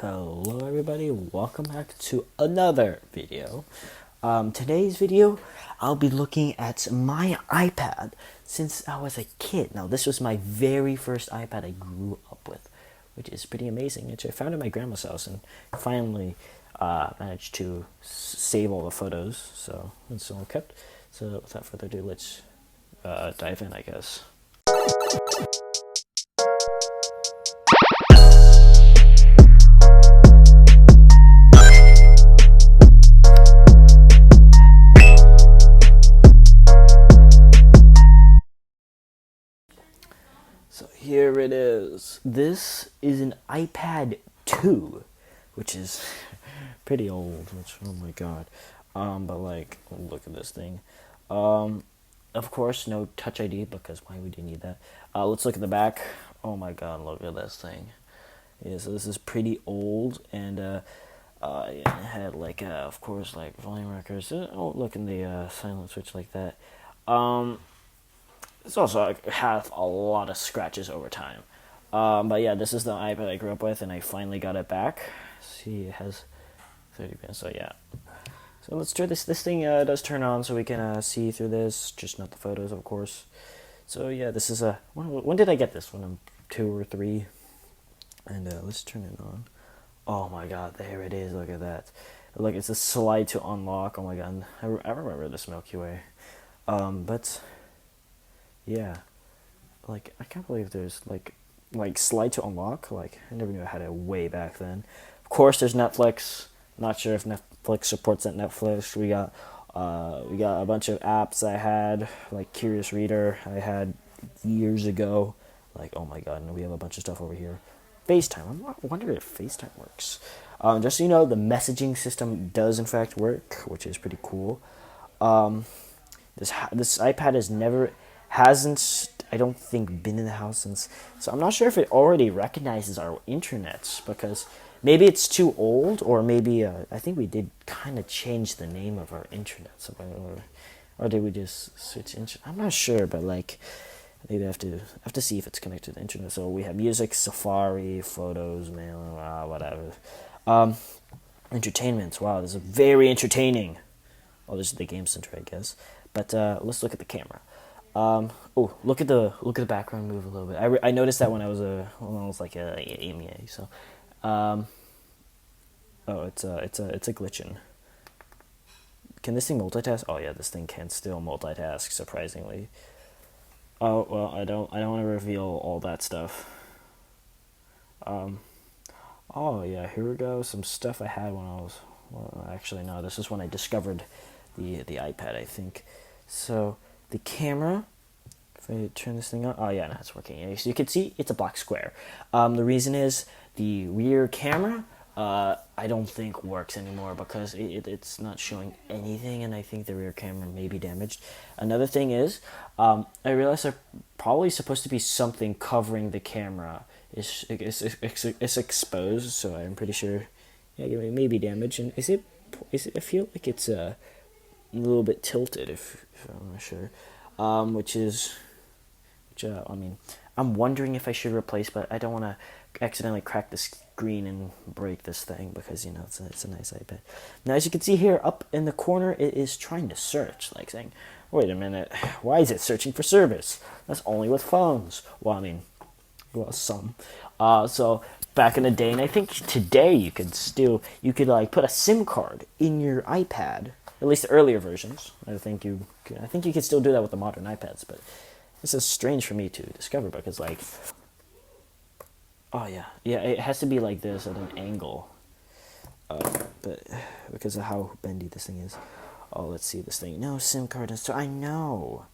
Hello everybody, welcome back to another video. Today's video, I'll be looking at my iPad since I was a kid. Now this was my very first iPad I grew up with, which is pretty amazing. Which I found at my grandma's house and finally managed to save all the photos, so it's all kept. So without further ado, let's dive in, I guess. So here it is. This is an iPad 2, which is pretty old, which, oh my god. But like, look at this thing. Of course, no Touch ID, because why would you need that? Let's look at the back. Oh my god, look at this thing. Yeah, so this is pretty old, and it had like, of course, like volume records. Oh, look in the silent switch like that. It's also had a lot of scratches over time. But yeah, this is the iPad I grew up with, and I finally got it back. See, it has 30 pins, so yeah. So let's try this. This thing does turn on, so we can see through this, just not the photos, of course. So yeah, this is a... When did I get this? When I'm 2 or 3? And let's turn it on. Oh my god, there it is, look at that. Look, it's a slide to unlock. Oh my god, I remember this Milky Way. But... yeah, like, I can't believe there's, like slide to unlock. Like, I never knew I had it way back then. Of course, there's Netflix. Not sure if Netflix supports that Netflix. We got a bunch of apps I had, like Curious Reader, I had years ago. Like, oh my god, and we have a bunch of stuff over here. FaceTime, I wonder if FaceTime works. Just so you know, the messaging system does in fact work, which is pretty cool. This iPad hasn't, I don't think, been in the house since, so I'm not sure if it already recognizes our internets, because maybe it's too old, or maybe, I think we did kind of change the name of our internet, so, or did we just switch internet? I'm not sure, but like, maybe I have to see if it's connected to the internet. So we have music, Safari, photos, mail, whatever. Entertainment, wow, this is very entertaining. Oh, this is the game center, I guess. But let's look at the camera. Oh, look at the background move a little bit. I noticed that when I was like a EMEA. So, oh, it's a glitching. Can this thing multitask? Oh yeah, this thing can still multitask, surprisingly. Oh well, I don't want to reveal all that stuff. Oh yeah, here we go. Some stuff I had when I was. Well, actually no, this is when I discovered the iPad, I think. So the camera. If I turn this thing on, oh yeah, no, it's working. So you can see it's a black square. The reason is the rear camera, I don't think works anymore because it's not showing anything, and I think the rear camera may be damaged. Another thing is, I realized there's probably supposed to be something covering the camera. It's exposed, so I'm pretty sure. Yeah, it may be damaged. And is it? I feel like it's a little bit tilted. If I'm not sure, I mean, I'm wondering if I should replace, but I don't want to accidentally crack the screen and break this thing because, you know, it's a nice iPad. Now, as you can see here, up in the corner, it is trying to search, like saying, wait a minute, why is it searching for service? That's only with phones. Well, I mean, well, some. So, back in the day, and I think today you could like put a SIM card in your iPad, at least the earlier versions. I think you could still do that with the modern iPads, but this is strange for me to discover because, like, oh yeah, it has to be like this at an angle, but because of how bendy this thing is. Oh, let's see this thing. No SIM card installed. I know.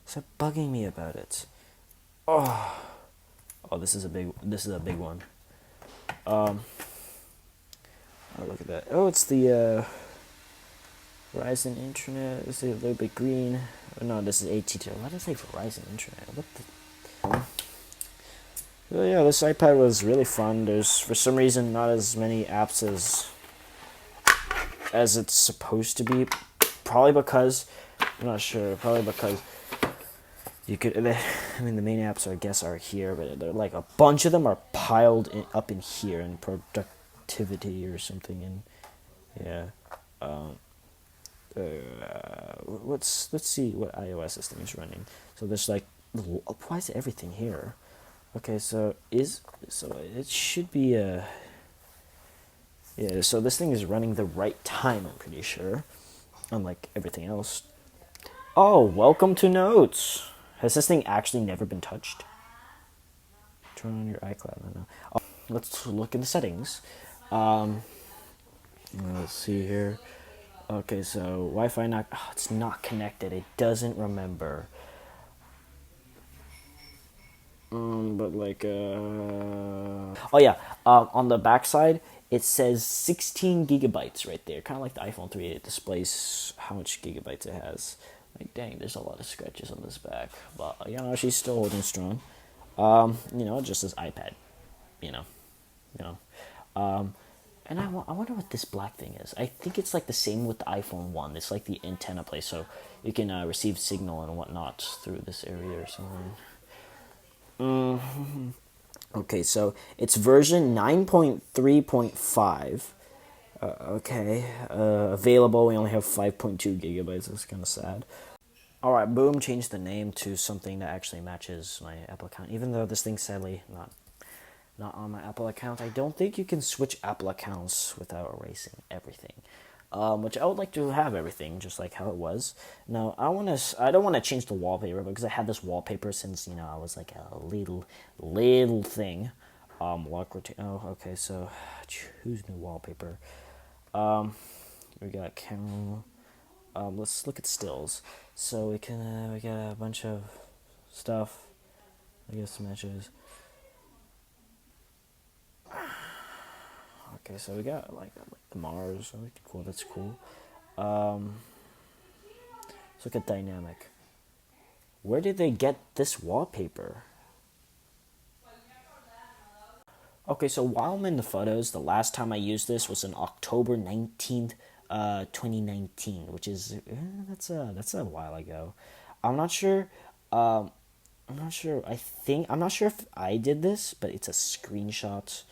Stop bugging me about it. Oh, this is a big one. Oh, look at that. Oh, it's the Verizon Internet. This is a little bit green. Oh, no, this is AT&T. Why did I say Verizon Internet? What the? So yeah, this iPad was really fun. There's, for some reason, not as many apps as it's supposed to be. Probably because, I'm not sure. Probably because you could. I mean, the main apps, I guess, are here, but they're like a bunch of them are piled up in here, and activity or something, and yeah. Let's see what iOS this thing is running. So there's like, why is everything here? Okay, so it should be a yeah. So this thing is running the right time. I'm pretty sure, unlike everything else. Oh, welcome to Notes. Has this thing actually never been touched? Turn on your iCloud. I don't know. Oh, let's look in the settings. Um, let's see here. Okay, so Wi-Fi not. Oh, it's not connected. It doesn't remember. But like, oh yeah. On the backside, it says 16 gigabytes right there. Kind of like the iPhone 3. It displays how much gigabytes it has. Like, dang, there's a lot of scratches on this back. But you know, she's still holding strong. Just as iPad. You know, you know. And I wonder what this black thing is. I think it's like the same with the iPhone 1. It's like the antenna place, so you can receive signal and whatnot through this area or something. Okay, so it's version 9.3.5. Okay, available. We only have 5.2 gigabytes. That's kind of sad. All right, boom. Change the name to something that actually matches my Apple account. Even though this thing's sadly not on my Apple account. I don't think you can switch Apple accounts without erasing everything. Which I would like to have everything just like how it was. Now I don't want to change the wallpaper because I had this wallpaper since I was like a little thing. Lock rotate. Oh, okay. So choose new wallpaper. We got camera. Let's look at stills. So we got a bunch of stuff. I guess matches. Okay, so we got like the Mars. Cool, that's cool. Let's look at dynamic. Where did they get this wallpaper? Okay, so while I'm in the photos, the last time I used this was on October 19th, 2019, which is that's a while ago. I'm not sure. I'm not sure. I'm not sure if I did this, but it's a screenshot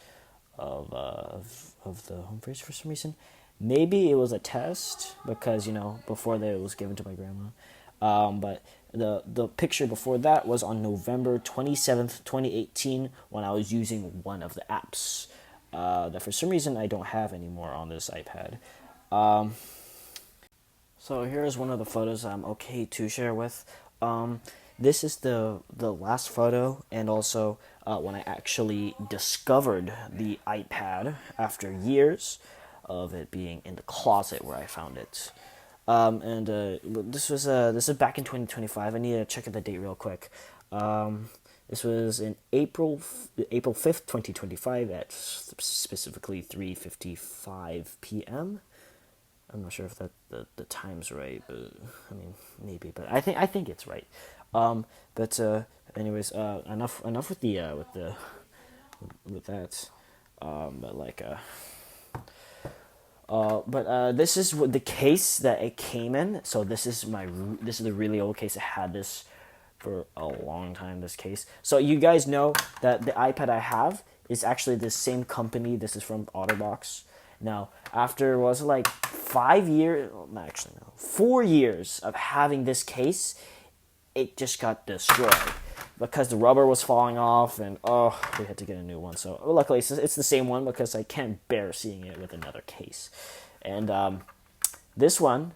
of the home page for some reason. Maybe it was a test because before that it was given to my grandma. But the picture before that was on November 27th, 2018, when I was using one of the apps that for some reason I don't have anymore on this iPad. So here's one of the photos I'm okay to share with. This is the last photo, and also when I actually discovered the iPad after years of it being in the closet where I found it. This is back in 2025. I need to check the date real quick. This was in April 5th, 2025 at specifically 3:55 p.m. I'm not sure if the time's right, but I mean maybe, but I think it's right. Anyways, enough with that. This is what the case that it came in. So this is the really old case. I had this for a long time. This case. So you guys know that the iPad I have is actually the same company. This is from OtterBox. Now, after was it like 5 years? Actually, no, 4 years of having this case, it just got destroyed because the rubber was falling off, and we had to get a new one. So luckily, it's the same one because I can't bear seeing it with another case. And this one,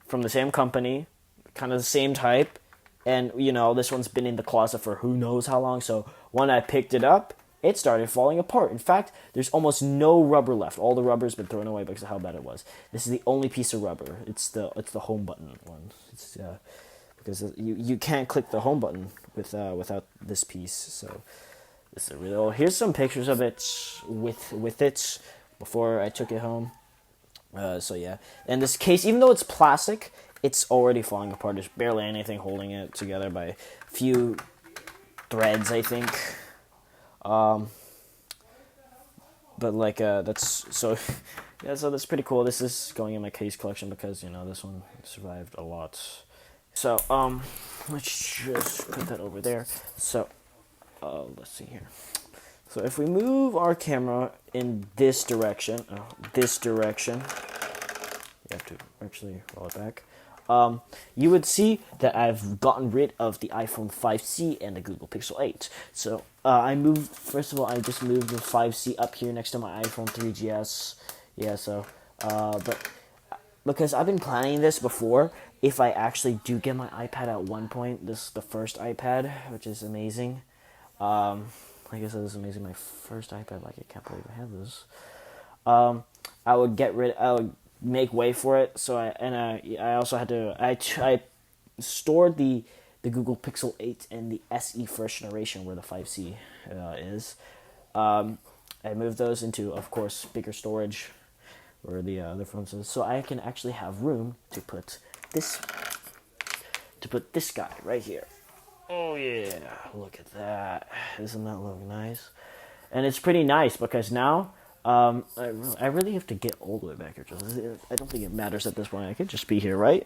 from the same company, kind of the same type, and this one's been in the closet for who knows how long. So when I picked it up, it started falling apart. In fact, there's almost no rubber left. All the rubber's been thrown away because of how bad it was. This is the only piece of rubber. It's the home button one. It's because you can't click the home button without this piece. So this is a real. Here's some pictures of it with it before I took it home. So yeah, and this case, even though it's plastic, it's already falling apart. There's barely anything holding it together by a few threads, I think. But like that's so yeah, so that's pretty cool. This is going in my case collection because this one survived a lot. So let's just put that over there. So let's see here. So if we move our camera in this direction, you have to actually roll it back. You would see that I've gotten rid of the iPhone 5C and the Google Pixel 8. So I just moved the 5C up here next to my iPhone 3GS. Yeah, so, but because I've been planning this before, if I actually do get my iPad at one point, this is the first iPad, which is amazing. Like I said, this is amazing. My first iPad, like I can't believe I have this. I would make way for it. So I also had to, I stored the Google Pixel 8 and the SE first generation where the 5C is. I moved those into, of course, bigger storage where the other phones is, so I can actually have room to put this guy right here. Oh yeah, look at that! Doesn't that look nice? And it's pretty nice because now I really have to get all the way back here. I don't think it matters at this point. I could just be here, right?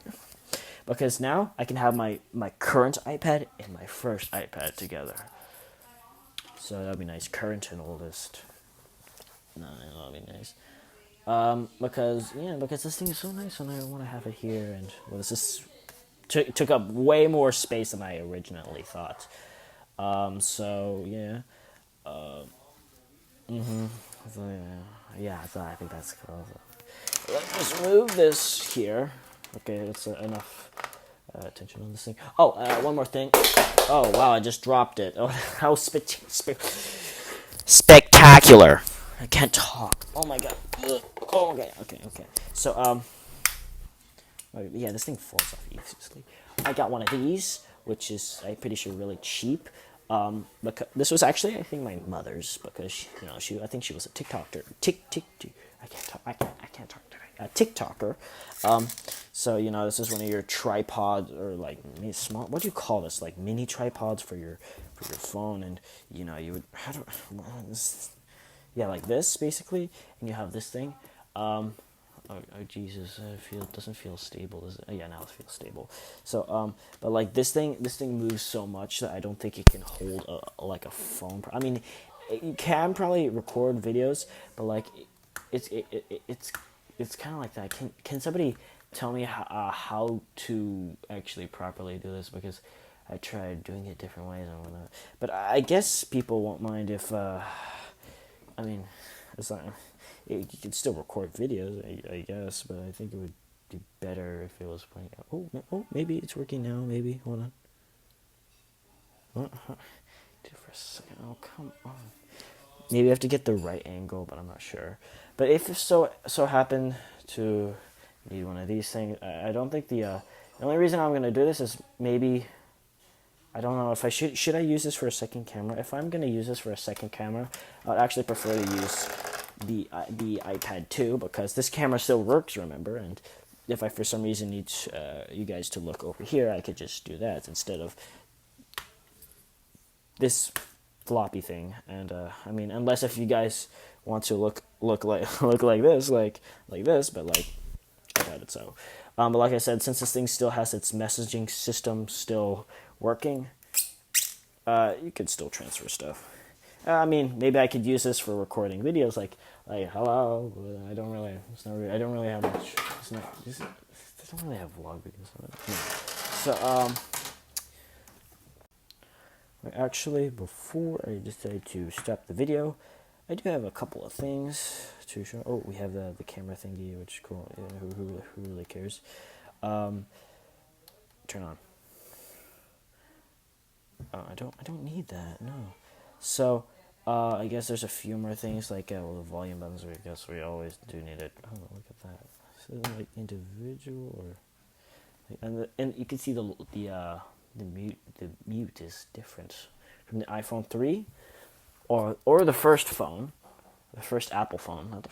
Because now I can have my current iPad and my first iPad together. So that'd be nice. Current and oldest. No, that'd be nice. Because this thing is so nice, and I want to have it here. And well, this is took up way more space than I originally thought. So yeah. So, so I think that's cool. So, let's just move this here. Okay, that's enough attention on this thing. Oh, one more thing. Oh wow, I just dropped it. Oh, how spectacular! I can't talk. Oh my god. Oh, okay. So yeah, this thing falls off easily. I got one of these, which is I'm pretty sure really cheap. Because this was actually I think my mother's because I think she was a TikToker. I can't talk today. A TikToker. So this is one of your tripods or like small. What do you call this? Like mini tripods for your phone, and you would like this basically, and you have this thing. Oh Jesus! It doesn't feel stable, does it? Oh, yeah, now it feels stable. So, but like this thing moves so much that I don't think it can hold like a phone. I mean, it can probably record videos, but like, it's kind of like that. Can somebody tell me how to actually properly do this? Because I tried doing it different ways and whatnot. But I guess people won't mind if. I mean, it's not. You can still record videos, I guess, but I think it would be better if it was playing. Oh, maybe it's working now. Maybe hold on. What? For a second. Oh, come on. Maybe I have to get the right angle, but I'm not sure. But if so happen to need one of these things, I don't think the only reason I'm gonna do this is maybe. I don't know if I should I use this for a second camera. If I'm gonna use this for a second camera, I'd actually prefer to use the iPad 2 because this camera still works, remember, and if I for some reason need you guys to look over here, I could just do that instead of this floppy thing. And I mean, unless if you guys want to look like this, like this, but like I doubt it. So, but like I said, since this thing still has its messaging system still working, you could still transfer stuff. I mean, maybe I could use this for recording videos, like hello. I don't really have much. I don't really have vlog videos on it. No. So actually, before I decide to stop the video, I do have a couple of things to show. Oh, we have the camera thingy, which is cool. Yeah, who really cares? Turn on. I don't need that. No. So. I guess there's a few more things like the volume buttons. I guess we always do need it. Oh, look at that. So like individual or and you can see the mute is different from the iPhone 3 or the first phone, the first Apple phone, not the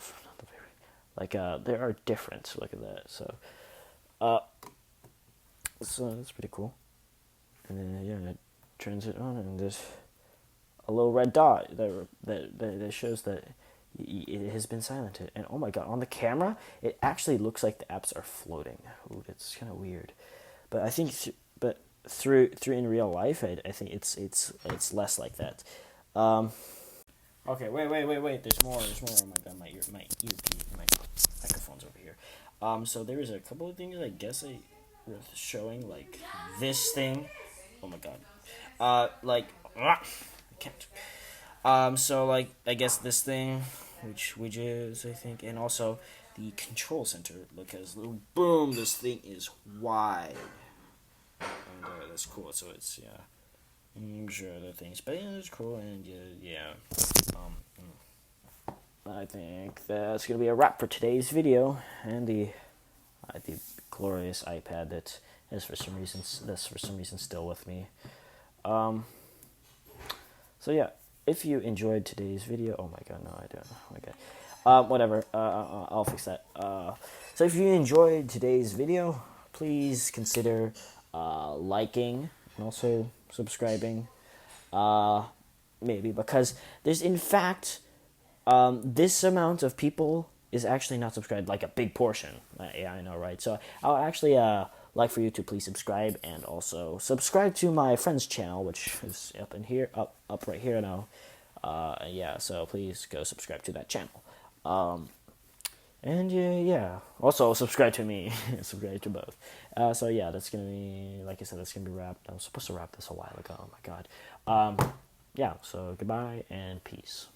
like they are different. Look at that. So that's pretty cool. And then it turns it on and there's a little red dot that shows that it has been silenced. And oh my god, on the camera, it actually looks like the apps are floating. Ooh, that's kind of weird. But I think, through in real life, I think it's less like that. Okay, wait. There's more. Oh my god, my earpiece, my microphone's over here. So there is a couple of things I guess I worth showing, like this thing. Oh my god. I can't. So like I guess this thing, which widgets I think, and also the control center. Look at this little boom. This thing is wide, and that's cool. So it's yeah. I'm sure other things, but yeah, it's cool, and yeah. Um, I think that's gonna be a wrap for today's video, and the glorious iPad that is for some reason still with me. Um, so yeah, if you enjoyed today's video, oh my god, no, I don't. Okay, whatever. I'll fix that. So if you enjoyed today's video, please consider liking and also subscribing. Maybe because there's in fact this amount of people is actually not subscribed, like a big portion. Yeah, I know, right? So I'll actually like for you to please subscribe, and also subscribe to my friend's channel, which is up in here, up right here now. Yeah, so please go subscribe to that channel. And yeah, also subscribe to me, subscribe to both. So yeah, that's gonna be, like I said, that's gonna be wrapped. I was supposed to wrap this a while ago. Oh my god. Yeah, so goodbye and peace.